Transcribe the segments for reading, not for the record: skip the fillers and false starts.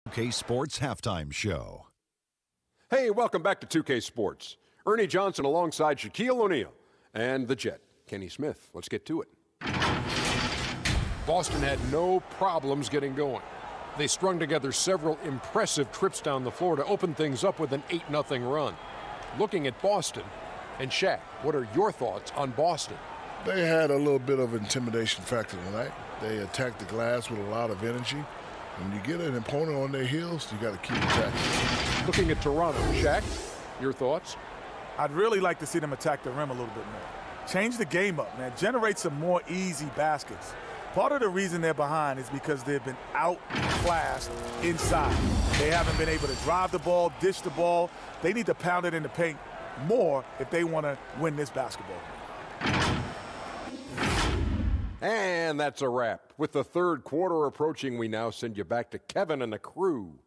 2K Sports Halftime Show. Hey, welcome back to 2K Sports. Ernie Johnson alongside Shaquille O'Neal and the Jet, Kenny Smith. Let's get to it. Boston had no problems getting going. They strung together several impressive trips down the floor to open things up with an 8-0 run. Looking at Boston, and Shaq, what are your thoughts on Boston? They had a little bit of intimidation factor tonight. They attacked the glass with a lot of energy. When you get an opponent on their heels, you got to keep attacking. Looking at Toronto, Shaq, your thoughts? I'd really like to see them attack the rim a little bit more. Change the game up, man. Generate some more easy baskets. Part of the reason they're behind is because they've been outclassed inside. They haven't been able to drive the ball, dish the ball. They need to pound it in the paint more if they want to win this basketball game. And that's a wrap. With the third quarter approaching, we now send you back to Kevin and the crew.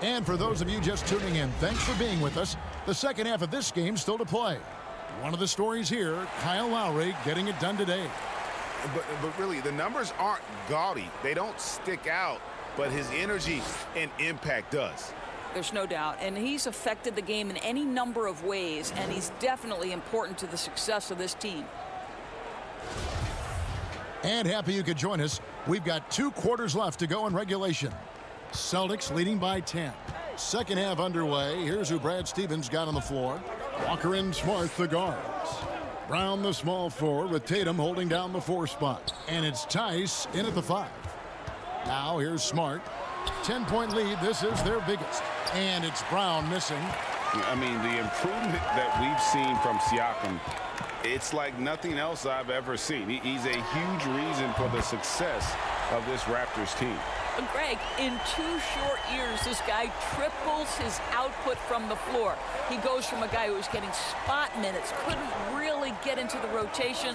And for those of you just tuning in, thanks for being with us. The second half of this game still to play. One of the stories here, Kyle Lowry getting it done today. But really, the numbers aren't gaudy. They don't stick out, but his energy and impact does. There's no doubt. And he's affected the game in any number of ways, and he's definitely important to the success of this team. And happy you could join us. We've got 2 quarters left to go in regulation. Celtics leading by 10. Second half underway. Here's who Brad Stevens got on the floor. Walker and Smart, the guards. Brown, the small forward, with Tatum holding down the 4 spot. And it's Tice in at the 5. Now here's Smart. 10-point lead. This is their biggest. And it's Brown missing. I mean, the improvement that we've seen from Siakam, it's like nothing else I've ever seen. He's a huge reason for the success of this Raptors team. Greg, in 2 short years, this guy triples his output from the floor. He goes from a guy who was getting spot minutes, couldn't really get into the rotation,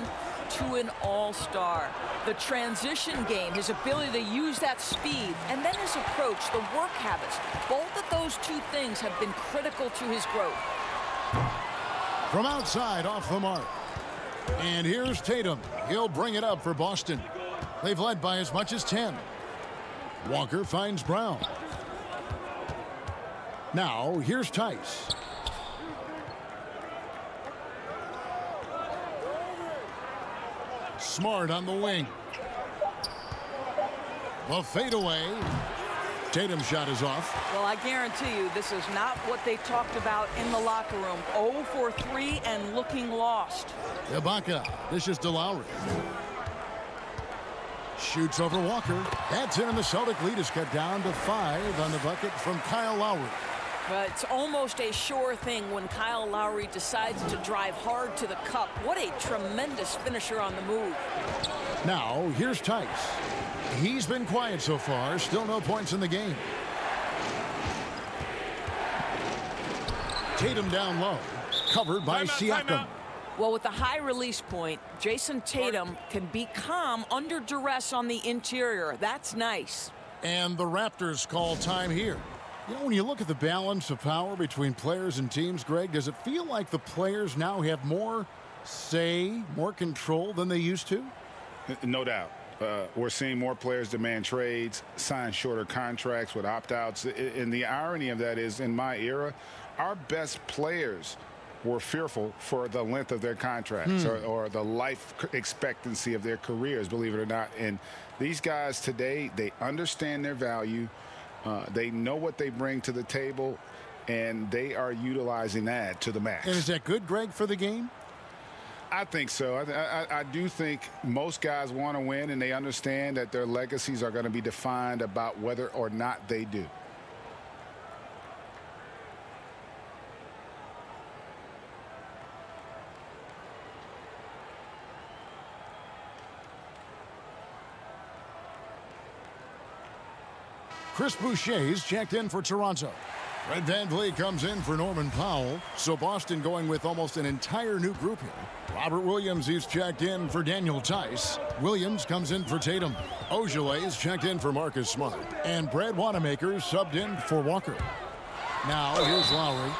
to an all-star. The transition game, his ability to use that speed, and then his approach, the work habits, both of those 2 things have been critical to his growth. From outside, off the mark. And here's Tatum. He'll bring it up for Boston. They've led by as much as 10. Walker finds Brown. Now, here's Tice. Smart on the wing. The fadeaway. Tatum's shot is off. Well, I guarantee you this is not what they talked about in the locker room. 0 for 3 and looking lost. Ibaka. This is Lowry. Shoots over Walker. That's in, and the Celtic lead is cut down to 5 on the bucket from Kyle Lowry. But it's almost a sure thing when Kyle Lowry decides to drive hard to the cup. What a tremendous finisher on the move. Now, here's Tice. He's been quiet so far. Still no points in the game. Tatum down low. Covered by Siakam. Well, with the high release point, Jason Tatum can be calm under duress on the interior. That's nice. And the Raptors call time here. You know, when you look at the balance of power between players and teams, Greg, does it feel like the players now have more say, more control than they used to? No doubt. We're seeing more players demand trades, sign shorter contracts with opt-outs. And the irony of that is, in my era, our best players were fearful for the length of their contracts or the life expectancy of their careers, believe it or not. And these guys today, they understand their value. They know what they bring to the table, and they are utilizing that to the max. And is that good, Greg, for the game? I think so. I do think most guys want to win, and they understand that their legacies are going to be defined about whether or not they do. Chris Boucher's checked in for Toronto. Fred VanVleet comes in for Norman Powell. So Boston going with almost an entire new group here. Robert Williams is checked in for Daniel Tice. Williams comes in for Tatum. Ojeley's checked in for Marcus Smart. And Brad Wanamaker subbed in for Walker. Now here's Lowry.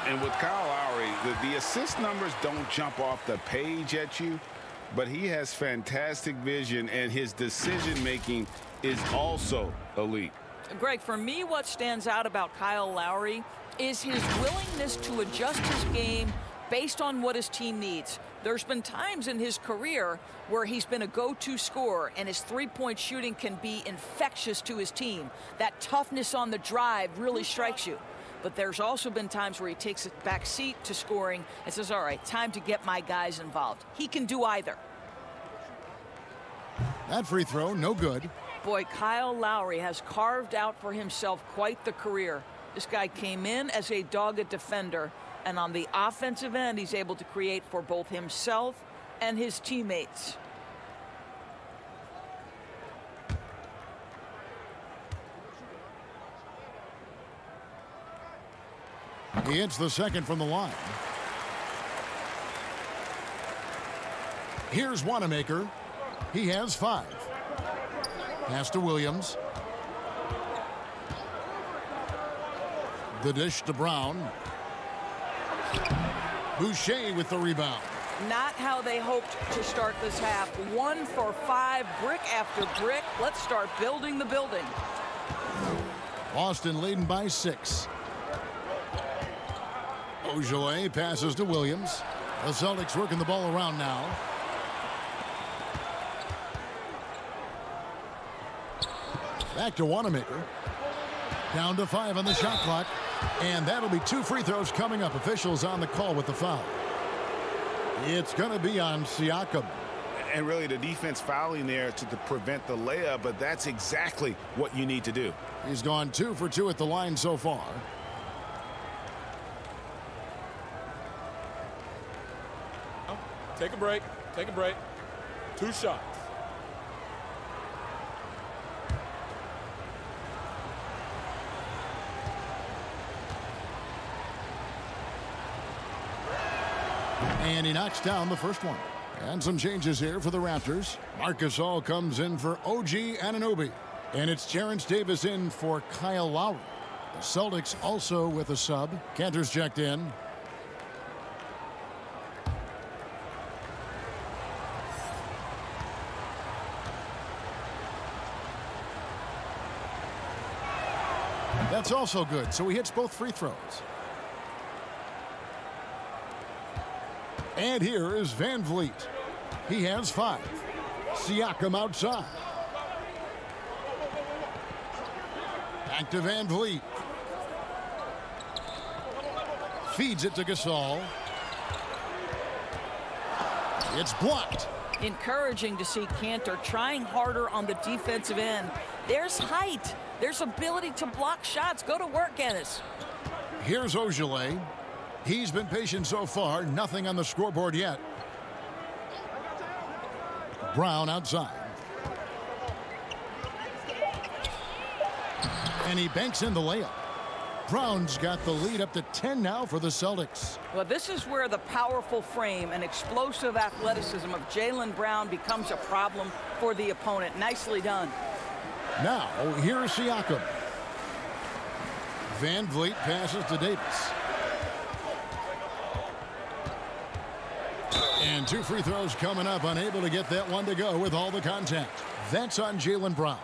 And with Kyle Lowry, the assist numbers don't jump off the page at you, but he has fantastic vision, and his decision-making is also elite. Greg, for me, what stands out about Kyle Lowry is his willingness to adjust his game based on what his team needs. There's been times in his career where he's been a go-to scorer, and his three-point shooting can be infectious to his team. That toughness on the drive really strikes you. But there's also been times where he takes a back seat to scoring and says, all right, time to get my guys involved. He can do either. That free throw, no good. Boy, Kyle Lowry has carved out for himself quite the career. This guy came in as a dogged defender, and on the offensive end, he's able to create for both himself and his teammates. He hits the second from the line. Here's Wanamaker. He has 5. Pass to Williams. The dish to Brown. Boucher with the rebound. Not how they hoped to start this half. 1 for 5, brick after brick. Let's start building the building. Boston leading by 6. Ojeleye passes to Williams. The Celtics working the ball around now. Back to Wanamaker. Down to 5 on the shot clock. And that'll be 2 free throws coming up. Officials on the call with the foul. It's going to be on Siakam. And really the defense fouling there to prevent the layup, but that's exactly what you need to do. He's gone 2 for 2 at the line so far. Take a break. Take a break. 2 shots. And he knocks down the first one. And some changes here for the Raptors. Marc Gasol comes in for OG Anunoby. And it's Terrence Davis in for Kyle Lowry. The Celtics also with a sub. Cantor's checked in. That's also good, so he hits both free throws. And here is Van Vliet. He has 5. Siakam outside. Back to Van Vliet. Feeds it to Gasol. It's blocked. Encouraging to see Cantor trying harder on the defensive end. There's height. There's ability to block shots. Go to work, Ennis. Here's Ojeleye. He's been patient so far. Nothing on the scoreboard yet. Brown outside. And he banks in the layup. Brown's got the lead up to 10 now for the Celtics. Well, this is where the powerful frame and explosive athleticism of Jaylen Brown becomes a problem for the opponent. Nicely done. Now, here's Siakam. Van Vliet passes to Davis. And 2 free throws coming up. Unable to get that one to go with all the contact. That's on Jaylen Brown.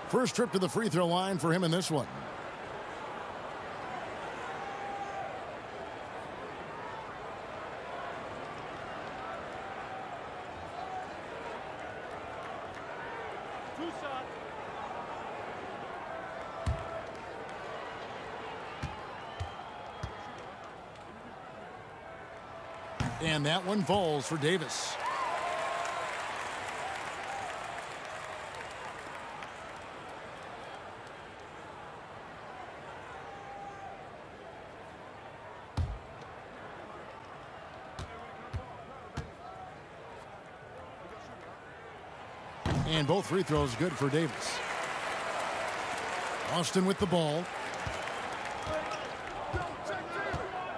First trip to the free throw line for him in this one. And that one falls for Davis. And both free throws good for Davis. Austin with the ball.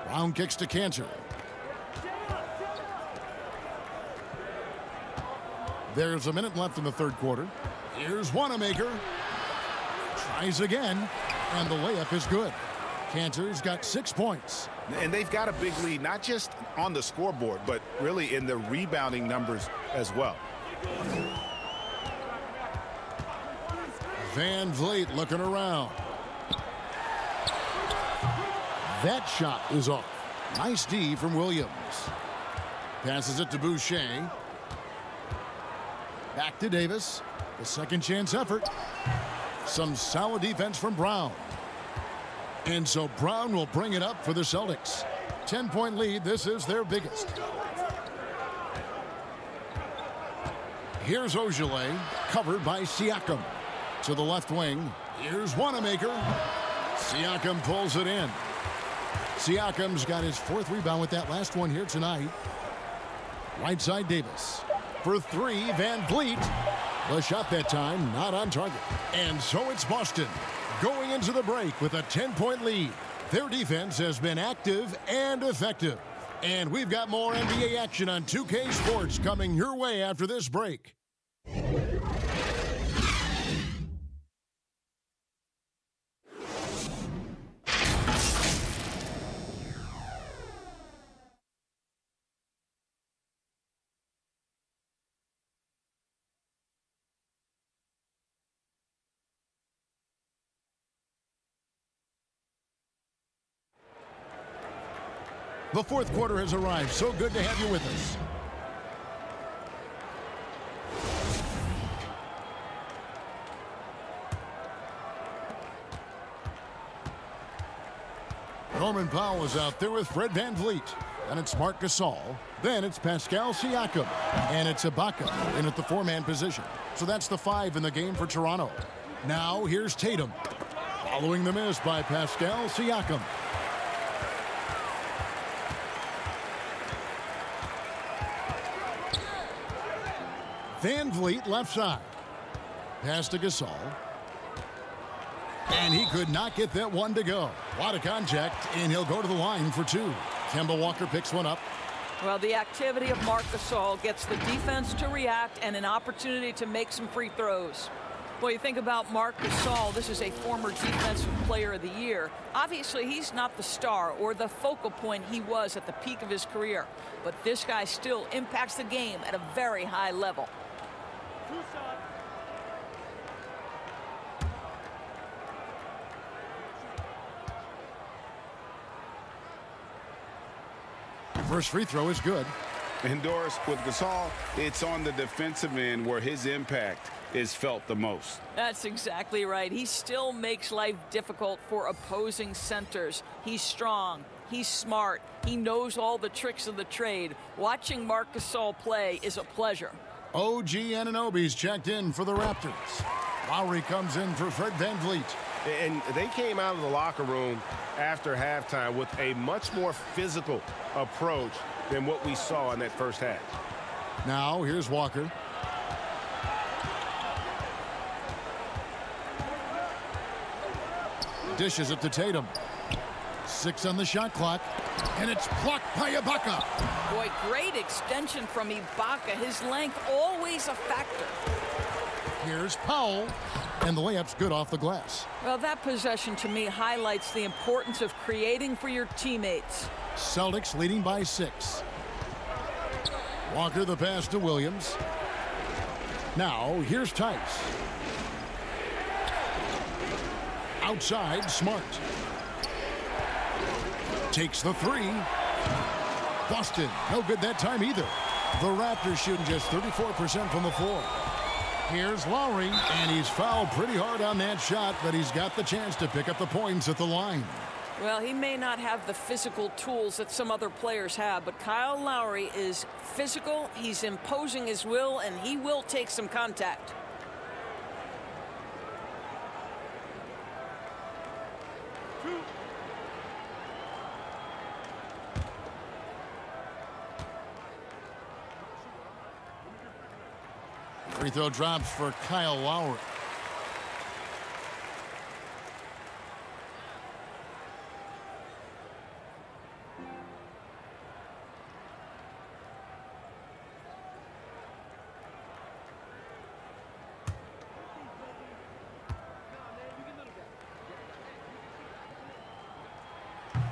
Brown kicks to Cantor. There's a minute left in the third quarter. Here's Wanamaker. Tries again, and the layup is good. Cantor's got 6 points. And they've got a big lead, not just on the scoreboard, but really in the rebounding numbers as well. Van Vliet looking around. That shot is off. Nice D from Williams. Passes it to Boucher. Back to Davis. The second chance effort. Some solid defense from Brown. And so Brown will bring it up for the Celtics. 10-point lead. This is their biggest. Here's Ogilvy, covered by Siakam. To the left wing. Here's Wanamaker. Siakam pulls it in. Siakam's got his 4th rebound with that last one here tonight. Right side Davis. For 3, Van Vliet. The shot that time not on target. And so it's Boston going into the break with a 10-point lead. Their defense has been active and effective. And we've got more NBA action on 2K Sports coming your way after this break. The fourth quarter has arrived. So good to have you with us. Norman Powell is out there with Fred Van Vliet. And it's Marc Gasol. Then it's Pascal Siakam. And it's Ibaka in at the 4-man position. So that's the 5 in the game for Toronto. Now here's Tatum. Following the miss by Pascal Siakam. Van Vliet left side. Pass to Gasol. And he could not get that one to go. A lot of contact, and he'll go to the line for 2. Kemba Walker picks one up. Well, the activity of Marc Gasol gets the defense to react and an opportunity to make some free throws. Well, you think about Marc Gasol, this is a former Defensive Player of the Year. Obviously, he's not the star or the focal point he was at the peak of his career. But this guy still impacts the game at a very high level. First free throw is good. And Doris, with Gasol, it's on the defensive end where his impact is felt the most. That's exactly right. He still makes life difficult for opposing centers. He's strong. He's smart. He knows all the tricks of the trade. Watching Marc Gasol play is a pleasure. OG Anunoby's checked in for the Raptors. Lowry comes in for Fred Van Vliet. And they came out of the locker room after halftime with a much more physical approach than what we saw in that first half. Now here's Walker. Dishes it to Tatum. 6 on the shot clock. And it's blocked by Ibaka. Boy, great extension from Ibaka. His length always a factor. Here's Powell. And the layup's good off the glass. Well, that possession to me highlights the importance of creating for your teammates. Celtics leading by 6. Walker the pass to Williams. Now here's Tice. Outside, Smart. Takes the 3. Boston, no good that time either. The Raptors shooting just 34% from the floor. Here's Lowry, and he's fouled pretty hard on that shot, but he's got the chance to pick up the points at the line. Well, he may not have the physical tools that some other players have, but Kyle Lowry is physical, he's imposing his will, and he will take some contact. Free throw drops for Kyle Lowry.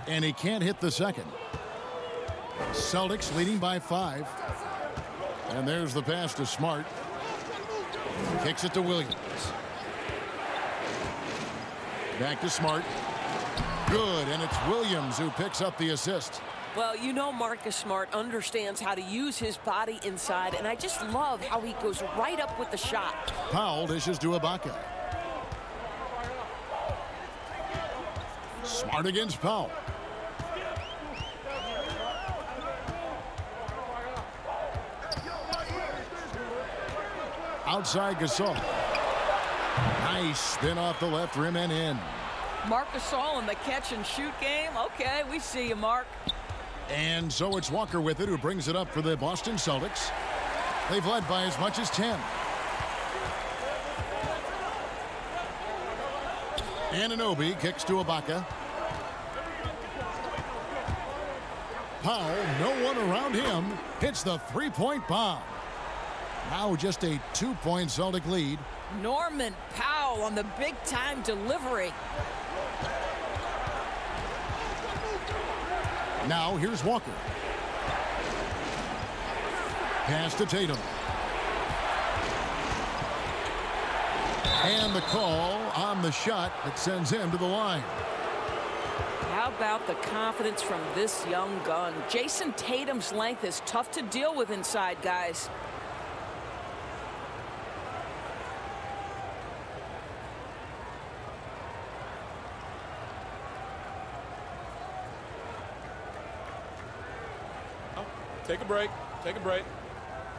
And he can't hit the second. Celtics leading by 5. And there's the pass to Smart. Kicks it to Williams. Back to Smart. Good, and it's Williams who picks up the assist. Well, you know Marcus Smart understands how to use his body inside, and I just love how he goes right up with the shot. Powell dishes to Ibaka. Smart against Powell. Outside Gasol. Nice spin off the left rim and in. Marc Gasol in the catch and shoot game. Okay, we see you, Mark. And so it's Walker with it who brings it up for the Boston Celtics. They've led by as much as 10. Anunoby kicks to Ibaka. Powell, no one around him, hits the three-point bomb. Now just a 2-point Celtic lead. Norman Powell on the big-time delivery. Now here's Walker. Pass to Tatum. And the call on the shot that sends him to the line. How about the confidence from this young gun? Jason Tatum's length is tough to deal with inside, guys. Take a break. Take a break.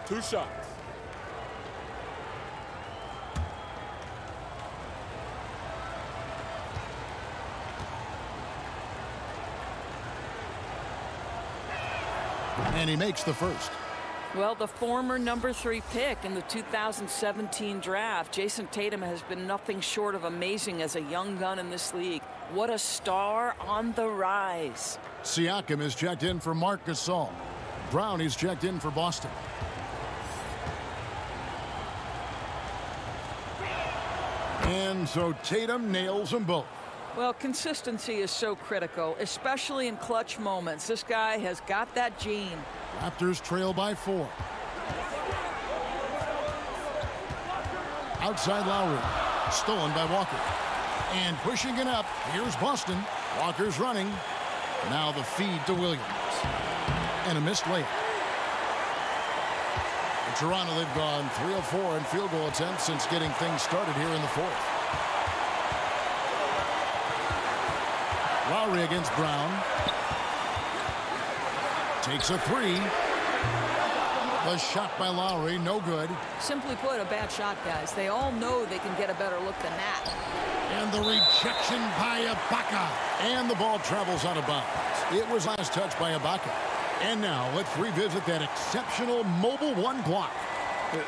2 shots. And he makes the first. Well, the former number 3 pick in the 2017 draft, Jason Tatum has been nothing short of amazing as a young gun in this league. What a star on the rise. Siakam is checked in for Marc Gasol. Brown is checked in for Boston. And so Tatum nails them both. Well, consistency is so critical, especially in clutch moments. This guy has got that gene. Raptors trail by 4. Outside Lowry. Stolen by Walker. And pushing it up. Here's Boston. Walker's running. Now the feed to Williams. And a missed layup. In Toronto, they've gone 3 of 4 in field goal attempts since getting things started here in the 4th. Lowry against Brown. Takes a 3. The shot by Lowry, no good. Simply put, a bad shot, guys. They all know they can get a better look than that. And the rejection by Ibaka. And the ball travels out of bounds. It was last touched by Ibaka. And now let's revisit that exceptional mobile 1 block.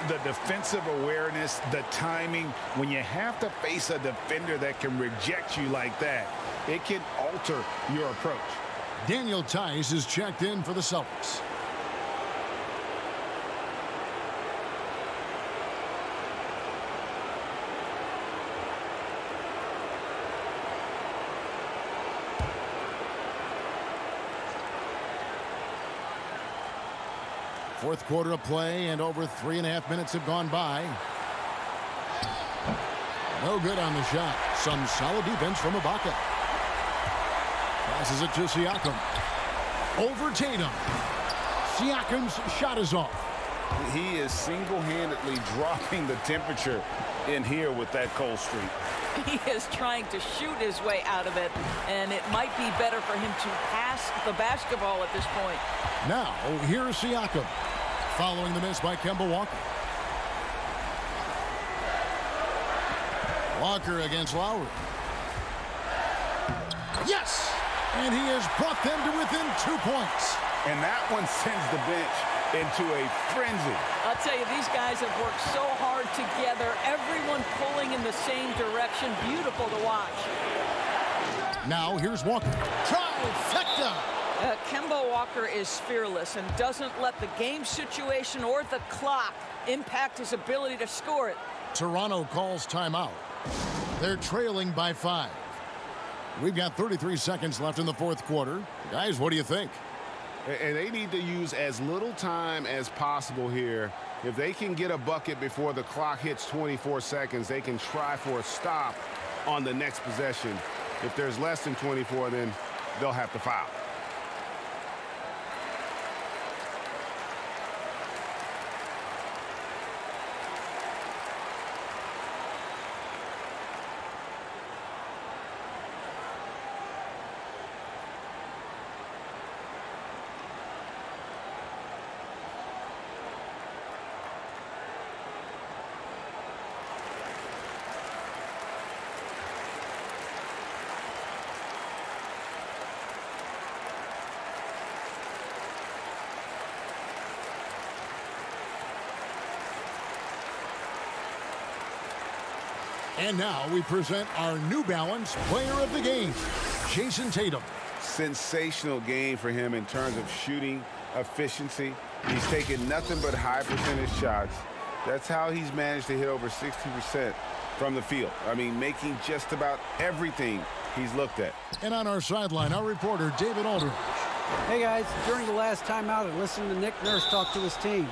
The defensive awareness, the timing, when you have to face a defender that can reject you like that, it can alter your approach. Daniel Tice is checked in for the Celtics. Fourth quarter of play, and over 3.5 minutes have gone by. No good on the shot. Some solid defense from Ibaka. Passes it to Siakam. Over Tatum. Siakam's shot is off. He is single-handedly dropping the temperature in here with that cold streak. He is trying to shoot his way out of it, and it might be better for him to pass the basketball at this point. Now, here's Siakam. Following the miss by Kemba Walker. Walker against Lowry. Yes! And he has brought them to within 2 points. And that one sends the bench into a frenzy. I'll tell you, these guys have worked so hard together. Everyone pulling in the same direction. Beautiful to watch. Now here's Walker. Trifecta! Kemba Walker is fearless and doesn't let the game situation or the clock impact his ability to score it. Toronto calls timeout. They're trailing by 5. We've got 33 seconds left in the fourth quarter. Guys, what do you think? And they need to use as little time as possible here. If they can get a bucket before the clock hits 24 seconds, they can try for a stop on the next possession. If there's less than 24, then they'll have to foul. And now we present our New Balance Player of the Game, Jason Tatum. Sensational game for him in terms of shooting efficiency. He's taken nothing but high percentage shots. That's how he's managed to hit over 60% from the field. I mean, making just about everything he's looked at. And on our sideline, our reporter, David Aldridge. Hey, guys, during the last timeout, I listened to Nick Nurse talk to his team.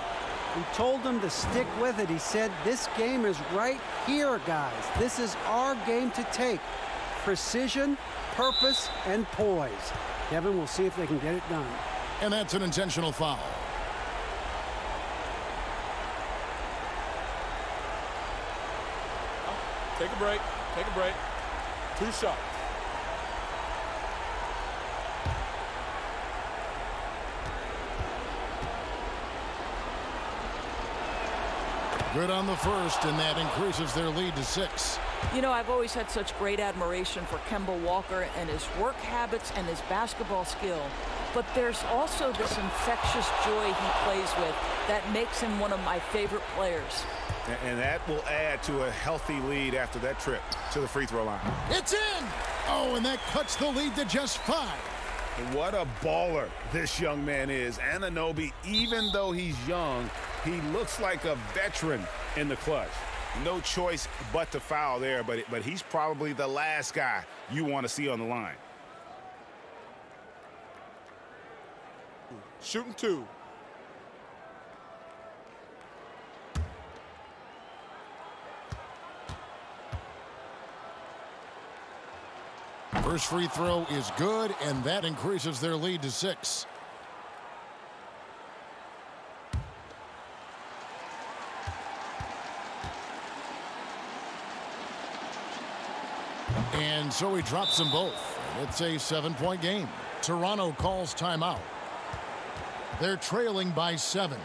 He told them to stick with it. He said, this game is right here, guys. This is our game to take. Precision, purpose, and poise. Kevin, we'll see if they can get it done. And that's an intentional foul. Take a break. Take a break. 2 shots. Good on the first, and that increases their lead to 6. You know, I've always had such great admiration for Kemba Walker and his work habits and his basketball skill. But there's also this infectious joy he plays with that makes him one of my favorite players. And that will add to a healthy lead after that trip to the free throw line. It's in! Oh, and that cuts the lead to just 5. What a baller this young man is. Anunoby, even though he's young, he looks like a veteran in the clutch. No choice but to foul there, but he's probably the last guy you want to see on the line. Shooting 2. First free throw is good, and that increases their lead to 6. And so he drops them both. It's a 7-point game. Toronto calls timeout. They're trailing by 7.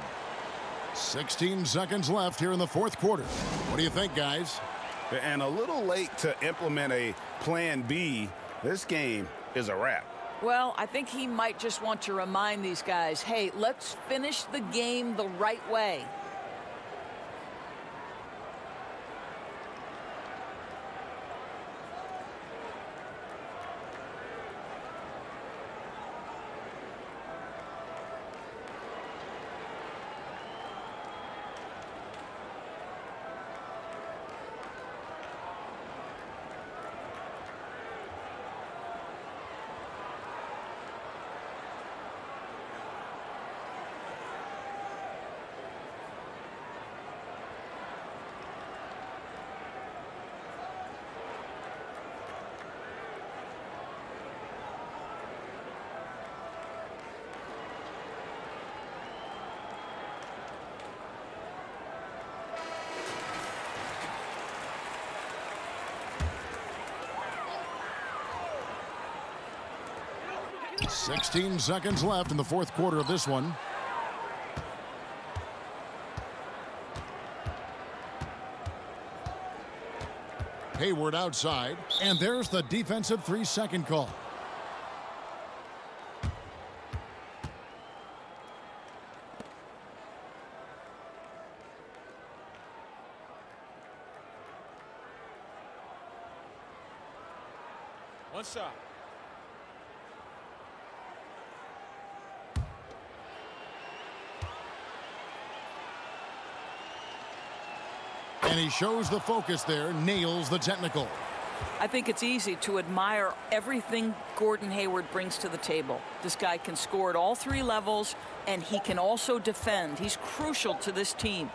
16 seconds left here in the fourth quarter. What do you think, guys? And a little late to implement a plan B. This game is a wrap. Well, I think he might just want to remind these guys, hey, let's finish the game the right way. Sixteen seconds left in the fourth quarter of this one. Hayward outside, and there's the defensive 3-second call. One shot. And he shows the focus there, nails the technical. I think it's easy to admire everything Gordon Hayward brings to the table. This guy can score at all 3 levels, and he can also defend. He's crucial to this team.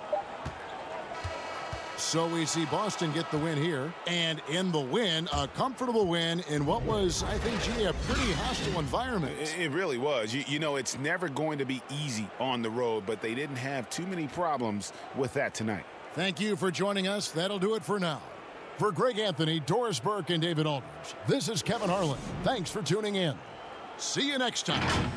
So we see Boston get the win here, and in the win, a comfortable win in what was, I think, G, a pretty hostile environment. It really was. You know, it's never going to be easy on the road, but they didn't have too many problems with that tonight. Thank you for joining us. That'll do it for now. For Greg Anthony, Doris Burke, and David Aldridge, this is Kevin Harlan. Thanks for tuning in. See you next time.